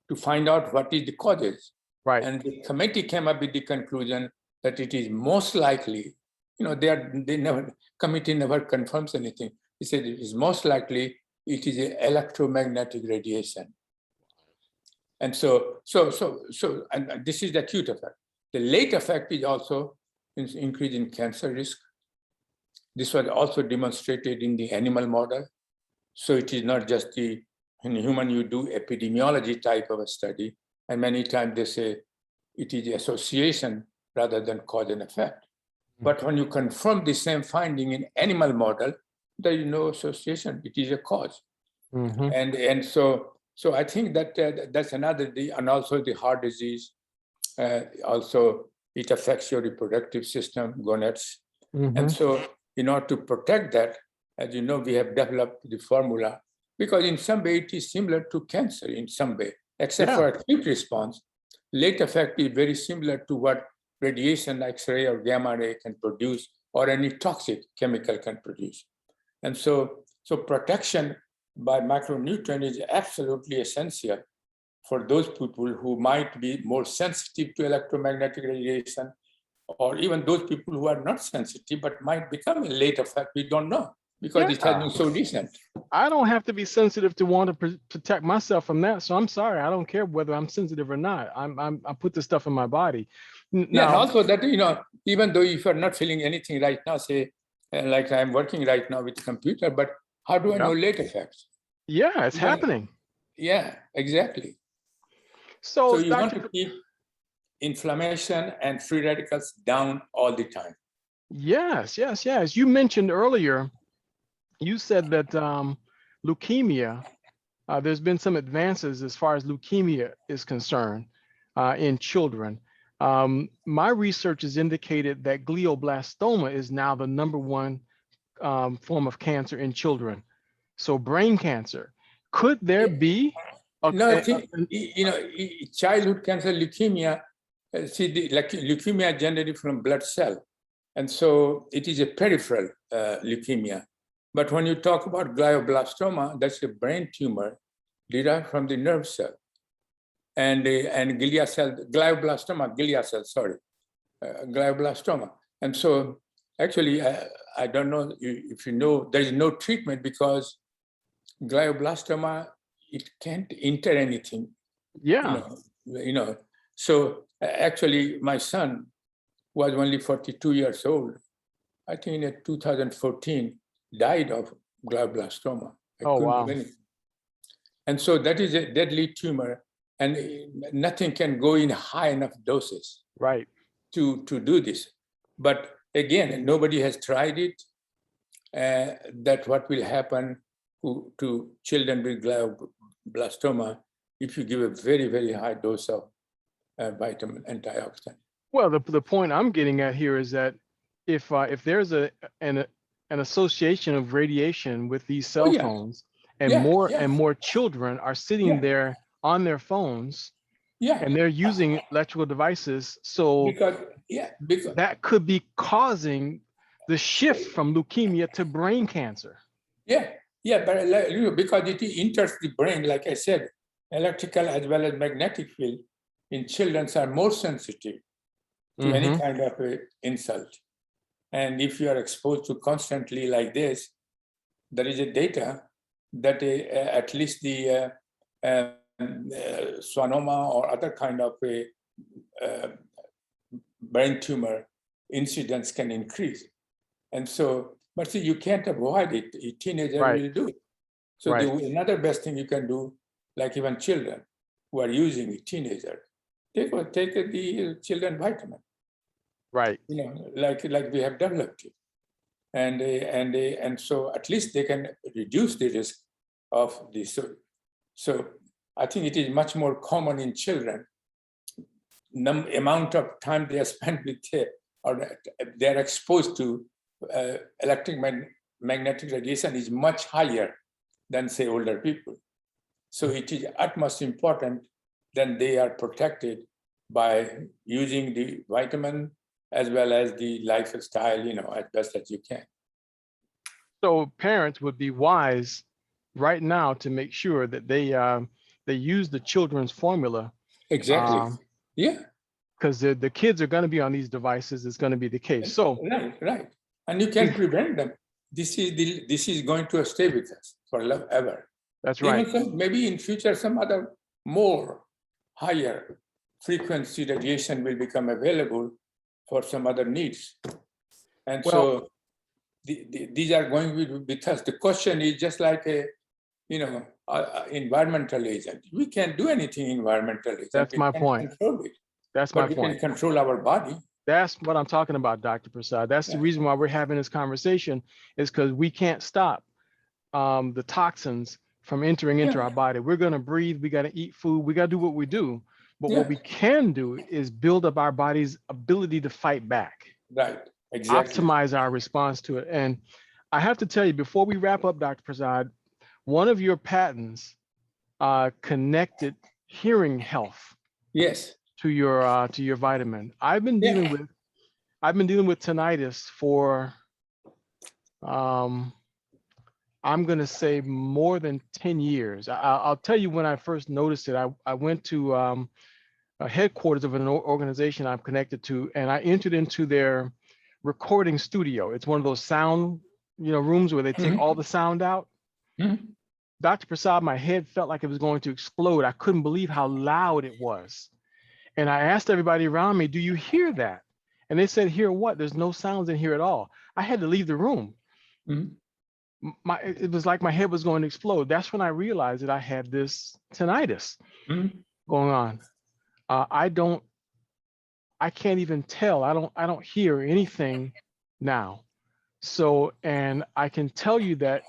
to find out what is the causes. Right. And the committee came up with the conclusion that it is most likely, committee never confirms anything. He said it is most likely it is an electromagnetic radiation. And so and this is the acute effect. The late effect is also increase in cancer risk. This was also demonstrated in the animal model. So it is not just in human, you do epidemiology type of a study, and many times they say it is association rather than cause and effect. But when you confirm the same finding in animal model, there is no association, it is a cause. And so I think that that's another, and also the heart disease, also it affects your reproductive system, gonads. And so in order to protect that, as you know, we have developed the formula, because in some way it is similar to cancer in some way, except for acute response. Late effect is very similar to what radiation, X-ray or gamma ray can produce, or any toxic chemical can produce. And so protection by micronutrient is absolutely essential for those people who might be more sensitive to electromagnetic radiation, or even those people who are not sensitive but might become a late effect. We don't know, because it has been so recent. I don't have to be sensitive to want to protect myself from that. So I'm sorry, I don't care whether I'm sensitive or not. I put this stuff in my body. Now, and also that, even though if you're not feeling anything right now, say, like I'm working right now with the computer, but how do I know late effects? Yeah, it's happening. Yeah, exactly. So you want to keep inflammation and free radicals down all the time. Yes. You mentioned earlier, you said that leukemia, there's been some advances as far as leukemia is concerned in children. My research has indicated that glioblastoma is now the #1 form of cancer in children. So brain cancer. Could there be? Childhood cancer, leukemia, leukemia generated from blood cell. And so it is a peripheral leukemia. But when you talk about glioblastoma, that's a brain tumor derived from the nerve cell. And glia cell, glioblastoma, glioblastoma. And so actually, I don't know if you know, there is no treatment because glioblastoma, it can't enter anything. So actually my son was only 42 years old. I think in 2014, died of glioblastoma. And so that is a deadly tumor, and nothing can go in high enough doses to do this. But again, nobody has tried it. That what will happen to children with glioblastoma if you give a very, very high dose of vitamin antioxidant. Well, the point I'm getting at here is that if there's an association of radiation with these cell phones, and more children are sitting there on their phones, Yeah. And they're using electrical devices. So Because that could be causing the shift from leukemia to brain cancer. but because it enters the brain, like I said, electrical as well as magnetic field in children are more sensitive to any kind of insult. And if you are exposed to constantly like this, there is a data that at least the schwannoma or other kind of brain tumor incidence can increase. And so, but see, you can't avoid it. A teenager will do it. So another best thing you can do, like even children who are using a teenager, take the children vitamin. Right. Like we have developed it. And so at least they can reduce the risk of this. So I think it is much more common in children. Amount of time they are spent with or they're exposed to electromagnetic radiation is much higher than, say, older people. So it is utmost important that they are protected by using the vitamin as well as the lifestyle, as best as you can. So parents would be wise right now to make sure that they use the children's formula. Exactly. Because the kids are going to be on these devices. It's going to be the case. So right. And you can prevent them. This is going to stay with us forever. That's right. Even maybe in future, some other more higher frequency radiation will become available for some other needs. And so these are going with us. The question is just like environmental agent. We can't do anything environmental agent. That's my point. Control it. That's my point. We can control our body. That's what I'm talking about, Dr. Prasad. That's the reason why we're having this conversation, is because we can't stop the toxins from entering into our body. We're going to breathe. We got to eat food. We got to do what we do. But what we can do is build up our body's ability to fight back. Right. Exactly. Optimize our response to it. And I have to tell you, before we wrap up, Dr. Prasad, one of your patents connected hearing health. Yes. To your vitamin. I've been dealing with tinnitus for I'm going to say more than 10 years. I'll tell you when I first noticed it. I went to a headquarters of an organization I'm connected to, and I entered into their recording studio. It's one of those sound rooms where they take all the sound out. Dr. Prasad, my head felt like it was going to explode. I couldn't believe how loud it was. And I asked everybody around me, do you hear that? And they said, hear what? There's no sounds in here at all. I had to leave the room. It was like my head was going to explode. That's when I realized that I had this tinnitus going on. I can't even tell. I don't hear anything now. So, and I can tell you that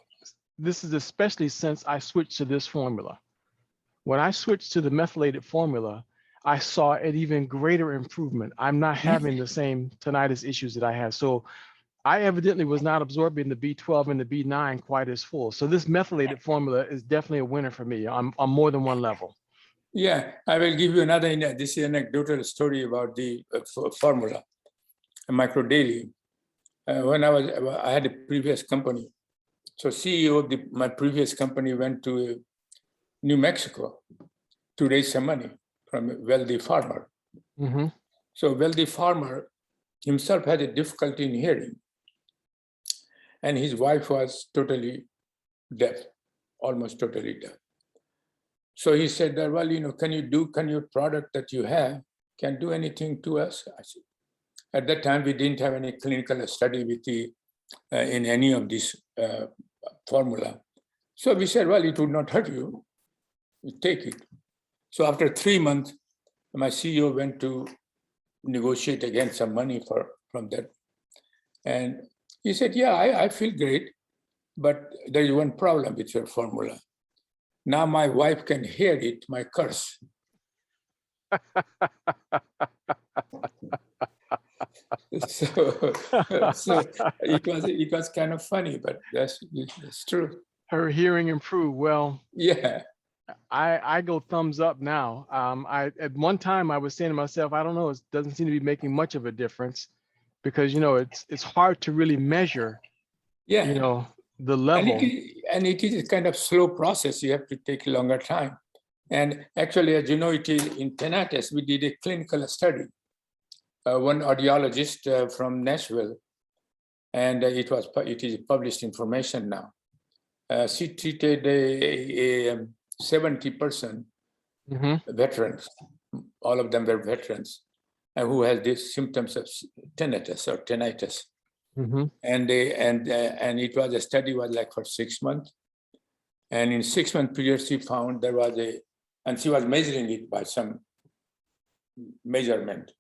this is especially since I switched to this formula. When I switched to the methylated formula, I saw an even greater improvement. I'm not having the same tinnitus issues that I had. So I evidently was not absorbing the B12 and the B9 quite as full. So this methylated formula is definitely a winner for me on more than one level. Yeah, I will give you another, this is anecdotal story about the formula, Micro Daily. When I had a previous company. So CEO of my previous company went to New Mexico to raise some money from a wealthy farmer. So wealthy farmer himself had a difficulty in hearing. And his wife was totally deaf, almost totally deaf. So he said, well, can your product that you have, can do anything to us? I said, at that time, we didn't have any clinical study with in any of this formula. So we said, well, it would not hurt you. You take it. So after 3 months, my CEO went to negotiate again some money from that. And he said, yeah, I feel great, but there is one problem with your formula. Now my wife can hear it, my curse. So it was kind of funny, but that's true. Her hearing improved. Well, yeah. I go thumbs up now. At one time I was saying to myself, I don't know, it doesn't seem to be making much of a difference because it's hard to really measure, Yeah, the and level. it is a kind of slow process. You have to take a longer time. And actually, as you know, it is in tinnitus. We did a clinical study. One audiologist from Nashville, and it is published information now. She treated a 70% Hmm. veterans. All of them were veterans, and who has these symptoms of tinnitus. Hmm. And it was a study was like for 6 months. And in 6 month period, she found there was and she was measuring it by some measurement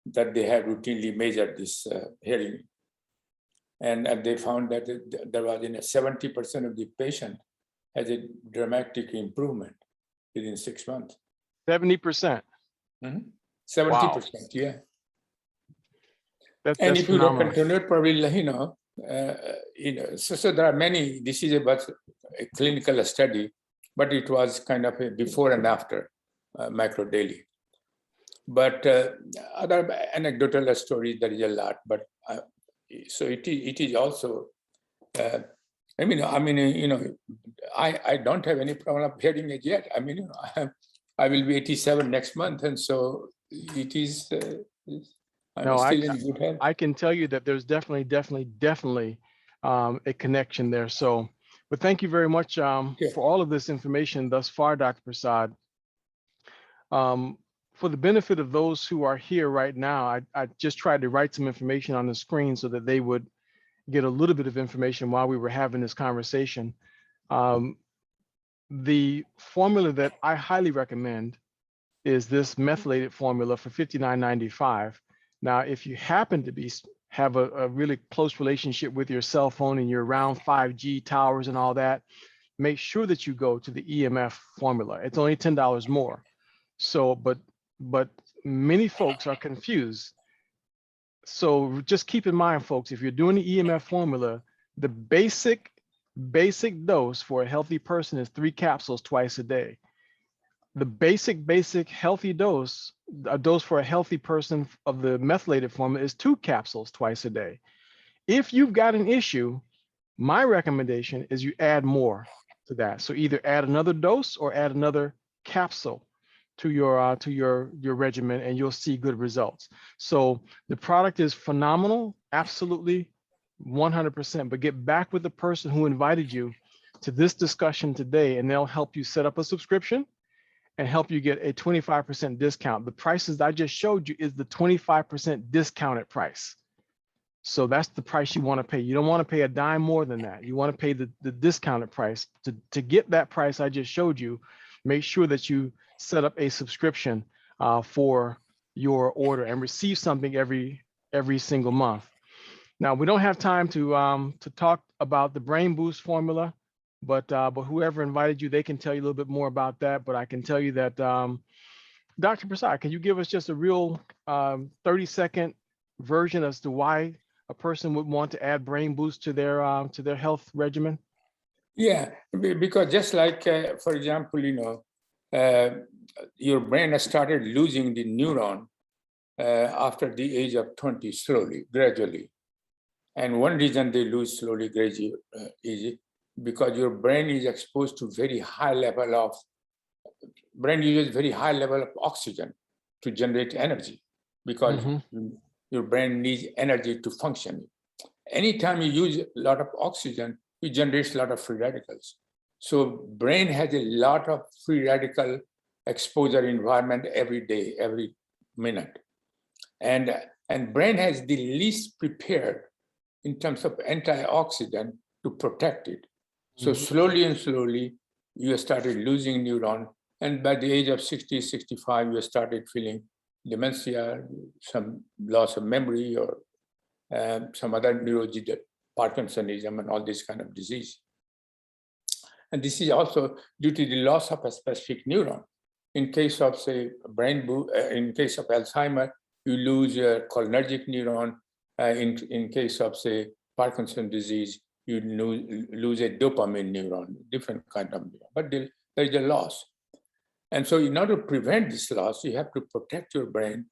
that they have routinely measured this hearing. And they found that there was in 70% of the patient has a dramatic improvement within 6 months. 70%. 70%, yeah. And That's if you look phenomenal. into it, probably, so there are many, this is about a clinical study, but it was kind of a before and after micro daily. But other anecdotal stories, there is a lot, but so it is also, I don't have any problem of hearing it yet. I will be 87 next month. And so it is, I'm still in good health. I can tell you that there's definitely a connection there. So, but thank you very much for all of this information thus far, Dr. Prasad. For the benefit of those who are here right now, I just tried to write some information on the screen so that they would get a little bit of information while we were having this conversation. The formula that I highly recommend is this methylated formula for $59.95. Now, if you happen to have a really close relationship with your cell phone and you're around 5G towers and all that, make sure that you go to the EMF formula. It's only $10 more. So, but many folks are confused. So just keep in mind, folks, if you're doing the EMF formula, the basic dose for a healthy person is 3 capsules twice a day. The basic healthy dose, a dose for a healthy person of the methylated formula is 2 capsules twice a day. If you've got an issue, my recommendation is you add more to that. So either add another dose or add another capsule to your regimen, and you'll see good results. So the product is phenomenal, absolutely 100%. But get back with the person who invited you to this discussion today, and they'll help you set up a subscription and help you get a 25% discount. The prices I just showed you is the 25% discounted price. So that's the price you want to pay. You don't want to pay a dime more than that. You want to pay the discounted price. To get that price I just showed you, make sure that you set up a subscription for your order and receive something every single month. Now, we don't have time to talk about the Brain Boost formula, but whoever invited you, they can tell you a little bit more about that. But I can tell you that, Dr. Prasad, can you give us just a real 30-second version as to why a person would want to add Brain Boost to their health regimen? Yeah, because just like, for example, your brain has started losing the neuron after the age of 20, slowly, gradually. And one reason they lose slowly, gradually, is because your brain is exposed to very high level of, brain uses very high level of oxygen to generate energy, because your brain needs energy to function. Anytime you use a lot of oxygen, it generates a lot of free radicals. So brain has a lot of free radical exposure environment every day, every minute. And brain has the least prepared in terms of antioxidant to protect it. So slowly and slowly, you started losing neuron. And by the age of 60, 65, you started feeling dementia, some loss of memory, or some other neurodegenerative, Parkinsonism, and all this kind of disease. And this is also due to the loss of a specific neuron. In case of, say, in case of Alzheimer, you lose a cholinergic neuron. In case of, say, Parkinson's disease, you lose a dopamine neuron, different kind of neuron. But there is a loss. And so in order to prevent this loss, you have to protect your brain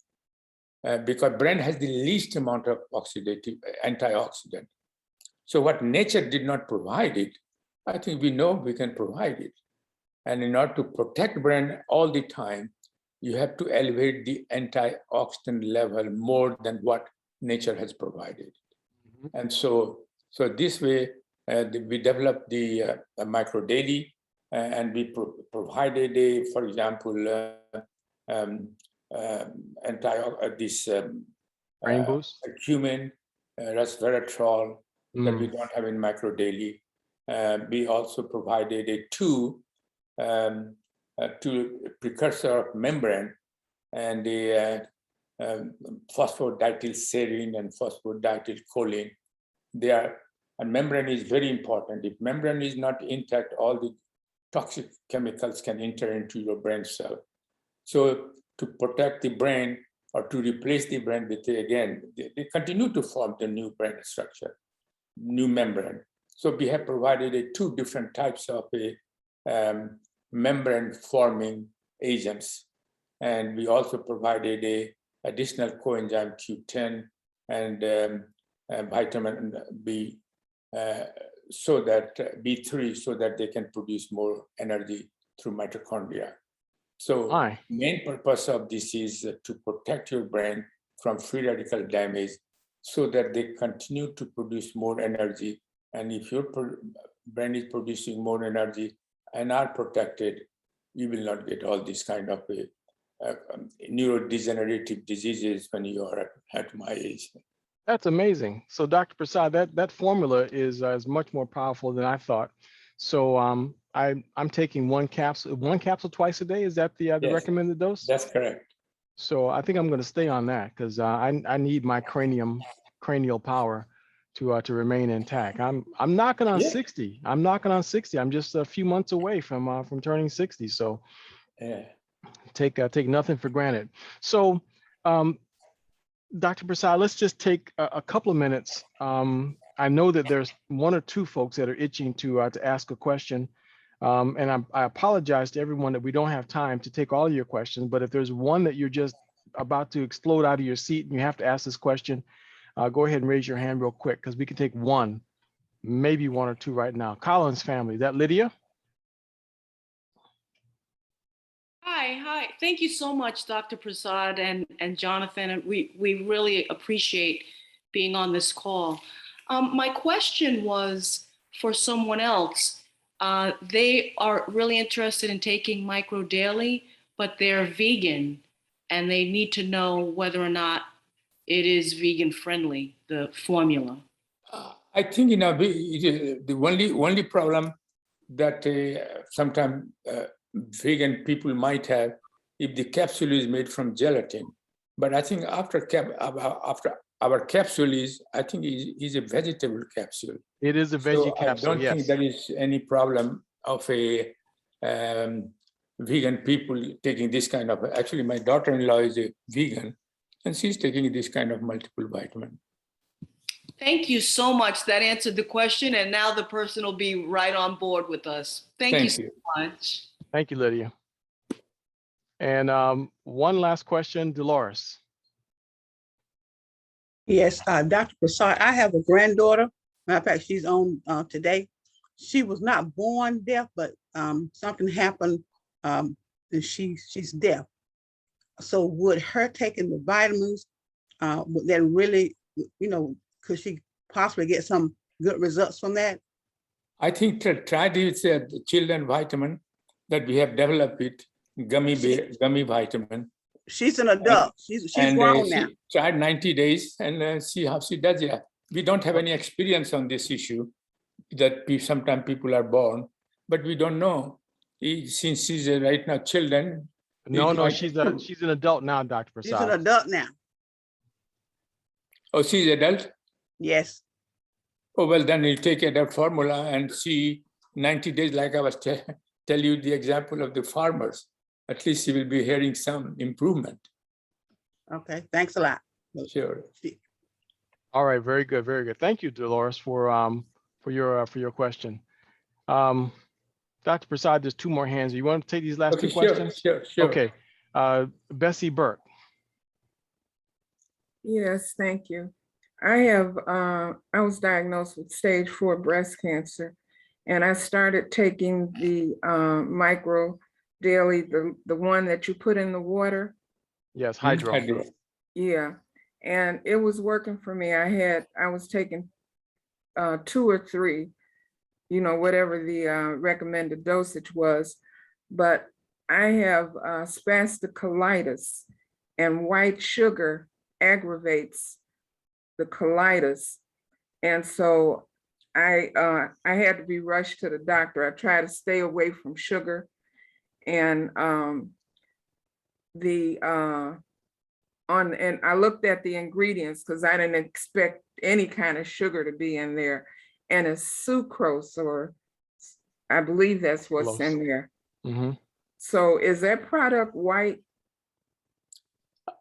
because brain has the least amount of oxidative antioxidant. So what nature did not provide it, I think we know we can provide it. And in order to protect brain all the time, you have to elevate the antioxidant level more than what nature has provided. Mm-hmm. And so this way, we developed the micro daily, and we provided for example, brain boost, cumin, resveratrol that we don't have in micro daily. We also provided two precursor of membrane, and the phosphodietyl and phosphodietyl. And membrane is very important. If membrane is not intact, all the toxic chemicals can enter into your brain cell. So to protect the brain or to replace the brain with, again, they continue to form the new brain structure, new membrane. So we have provided two different types of membrane forming agents. And we also provided a additional coenzyme Q10 and vitamin B, so that B3, so that they can produce more energy through mitochondria. So main purpose of this is to protect your brain from free radical damage so that they continue to produce more energy. And if your brain is producing more energy and are protected, you will not get all these kind of neurodegenerative diseases when you are at my age. That's amazing. So Dr. Prasad, that formula is much more powerful than I thought. So I'm taking one capsule twice a day. Is that the Yes, recommended dose? That's correct. So I think I'm going to stay on that because I need my cranial power to remain intact. I'm knocking on 60. I'm knocking on 60. I'm just a few months away from turning 60. So take nothing for granted. So Dr. Prasad, let's just take a couple of minutes. I know that there's one or two folks that are itching to ask a question. And I apologize to everyone that we don't have time to take all of your questions, but if there's one that you're just about to explode out of your seat and you have to ask this question, go ahead and raise your hand real quick because we can take one, maybe one or two right now. Collins family, is that Lydia? Hi. Thank you so much, Dr. Prasad and Jonathan. We really appreciate being on this call. My question was for someone else. They are really interested in taking micro daily, but they're vegan and they need to know whether or not it is vegan friendly, the formula. I think, the only problem that sometimes vegan people might have if the capsule is made from gelatin. But I think after our capsule is a vegetable capsule. It is a veggie capsule. I don't think there is any problem of a vegan people taking this kind of. Actually, my daughter-in-law is a vegan, and she's taking this kind of multiple vitamin. Thank you so much. That answered the question, and now the person will be right on board with us. Thank you so much. Thank you, Lydia. And one last question, Dolores. Yes, Dr. Prasad, I have a granddaughter. Matter of fact, she's on today. She was not born deaf, but something happened and she's deaf. So would her taking the vitamins, would that really, could she possibly get some good results from that? I think try this children vitamin that we have developed it, gummy vitamin. She's an adult. She's grown now. She tried 90 days and see how she does. Yeah, we don't have any experience on this issue that sometimes people are born, but we don't know. Since she's right now children. No, she's an adult now, Dr. Prasad. She's an adult now. Oh, she's adult? Yes. Oh, well, then you take that formula and see 90 days, like I was tell you the example of the farmers. At least you will be hearing some improvement. Okay, thanks a lot. Sure. All right, very good, very good. Thank you, Dolores, for your question. Dr. Prasad, there's two more hands. You want to take these last Okay, two questions? sure. Okay. Bessie Burke. Yes, thank you. I was diagnosed with stage 4 breast cancer, and I started taking the micro daily, the one that you put in the water. Yes, hydro. Hydro. Yeah, and it was working for me. I was taking 2 or 3, whatever the recommended dosage was, but I have spastic colitis, and white sugar aggravates the colitis. And so I had to be rushed to the doctor. I try to stay away from sugar, and and I looked at the ingredients because I didn't expect any kind of sugar to be in there, and it's sucrose, or I believe that's what's in there. Mm-hmm. So is that product white?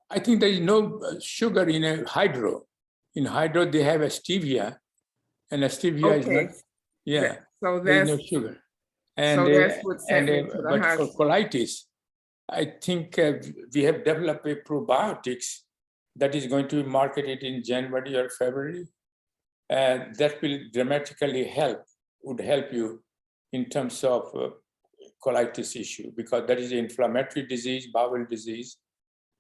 I think there is no sugar in a hydro. In hydro, they have a stevia, and a stevia is not, yeah, So there's that's no sugar. And, so that's what sent me to the but for hospital. colitis, I think we have developed a probiotics that is going to be marketed in January or February. And that will dramatically would help you in terms of colitis issue, because that is an inflammatory disease, bowel disease,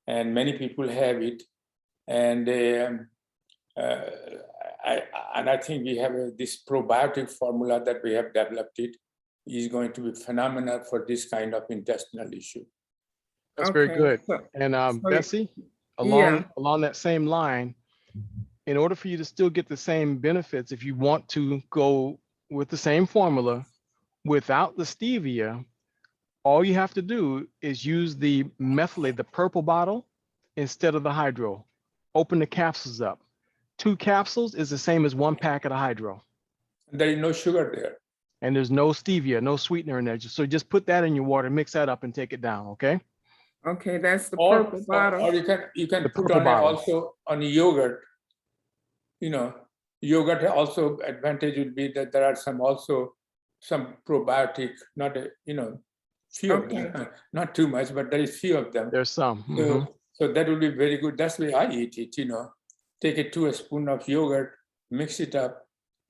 and many people have it. And I think we have this probiotic formula that we have developed. It is going to be phenomenal for this kind of intestinal issue. That's very good. So, And Bessie, along that same line, in order for you to still get the same benefits, if you want to go with the same formula without the stevia, all you have to do is use the methylate, the purple bottle, instead of the hydro. Open the capsules up. 2 capsules is the same as 1 packet of hydro. There is no sugar there. And there's no stevia, no sweetener in there. So just put that in your water, mix that up, and take it down, okay? okay, that's the purple bottle. Or you can The put purple on bottle. also on yogurt. Yogurt also advantage would be that there are some probiotic, not few of them, not too much, but there is few of them. There's some. So that would be very good. That's the way I eat it. Take a 2 spoon of yogurt, mix it up,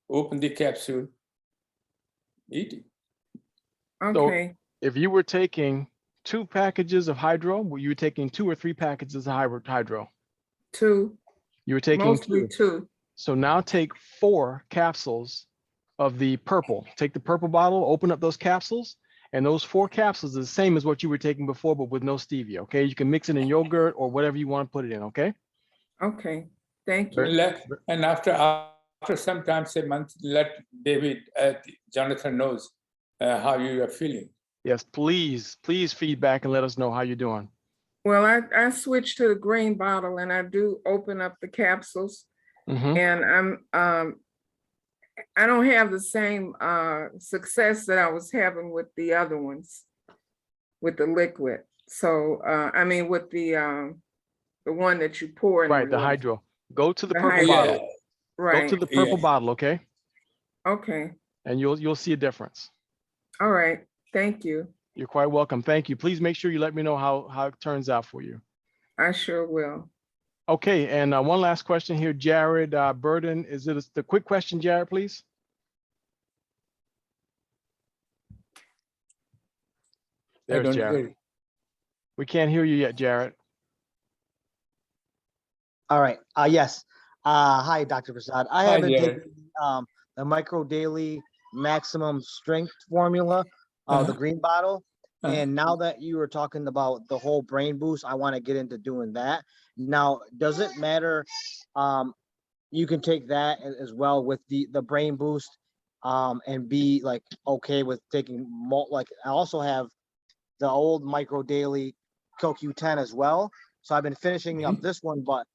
open the capsule, eat it. Okay. So if you were taking 2 packages of hydro, were you taking 2 or 3 packages of hydro? 2. You were taking Mostly 2. So now take 4 capsules of the purple. Take the purple bottle, open up those capsules, and those 4 capsules are the same as what you were taking before, but with no stevia, okay? You can mix it in yogurt or whatever you want to put it in, okay? Okay, thank you. And after sometimes a month, let Jonathan knows how you are feeling. Yes, please feedback and let us know how you're doing. Well, I switched to the green bottle, and I do open up the capsules, and I don't have the same success that I was having with the other ones, with the liquid. So I mean, with the one that you pour in. Right, the hydro. Go to the purple hydro. bottle. Right. Go to the purple bottle, okay? Okay. And you'll see a difference. All right. Thank you. You're quite welcome. Thank you. Please make sure you let me know how it turns out for you. I sure will. Okay, and one last question here, Jared Burden. Is it the quick question, Jared, please? There's Jared. We can't hear you yet, Jared. All right. Yes. Hi, Dr. Prasad. I have been taking the Micro Daily Maximum Strength formula, the green bottle. And now that you were talking about the whole brain boost, I want to get into doing that. Now, does it matter? You can take that as well with the brain boost, and be like okay with taking like I also have the old Micro Daily CoQ10 as well. So I've been finishing up this one, but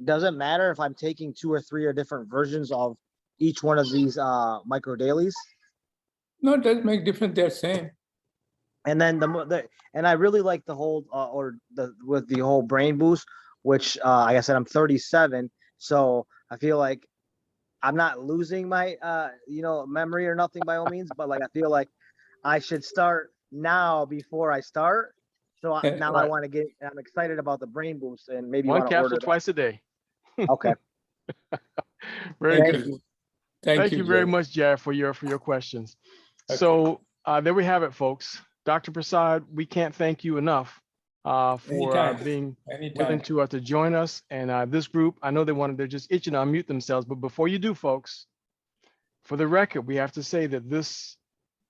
does it matter if I'm taking 2 or 3 or different versions of each one of these Micro Dailies? No, it doesn't make difference. They're same. And then and I really like the whole with the whole brain boost, which like I said, I'm 37, so I feel like I'm not losing my memory or nothing by all means, but like I feel like I should start now before I start. So now I Right. want to get, I'm excited about the brain boost and maybe One want to order capsule twice a day. that. Okay. Very Thank good. you. Thank you very Jeff. much, Jared, for your questions. Okay. So there we have it, folks. Dr. Prasad, we can't thank you enough for Anytime. being Anytime. willing to join us. And this group, I know they're just itching to unmute themselves. But before you do, folks, for the record, we have to say that this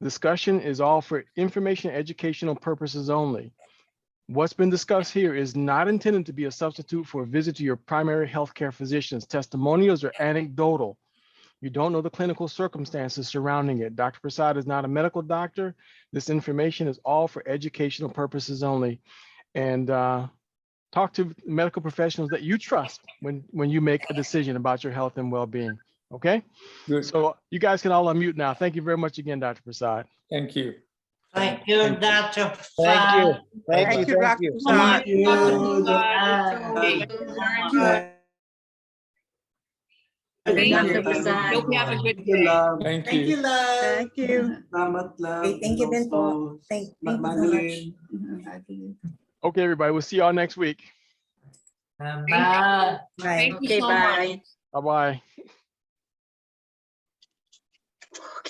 discussion is all for information and educational purposes only. What's been discussed here is not intended to be a substitute for a visit to your primary healthcare physicians. Testimonials are anecdotal. You don't know the clinical circumstances surrounding it. Dr. Prasad is not a medical doctor. This information is all for educational purposes only. And talk to medical professionals that you trust when you make a decision about your health and well-being. Okay? Good. So you guys can all unmute now. Thank you very much again, Dr. Prasad. Thank you. Thank you, Thank you. Dr. Thank you. Prasad. Thank Thank you. you, Thank Dr. you. Prasad. Thank you, Dr. Prasad. Prasad. Thank you very much. Thank Dr. you. Prasad. Hope you have a good day. Thank Thank you, you. love. Thank you. Salamat, love. Okay, thank you din po. Thank you so much. Okay, everybody. We'll see y'all next week. Bye. Bye. Thank you Okay, so bye. much. Bye-bye.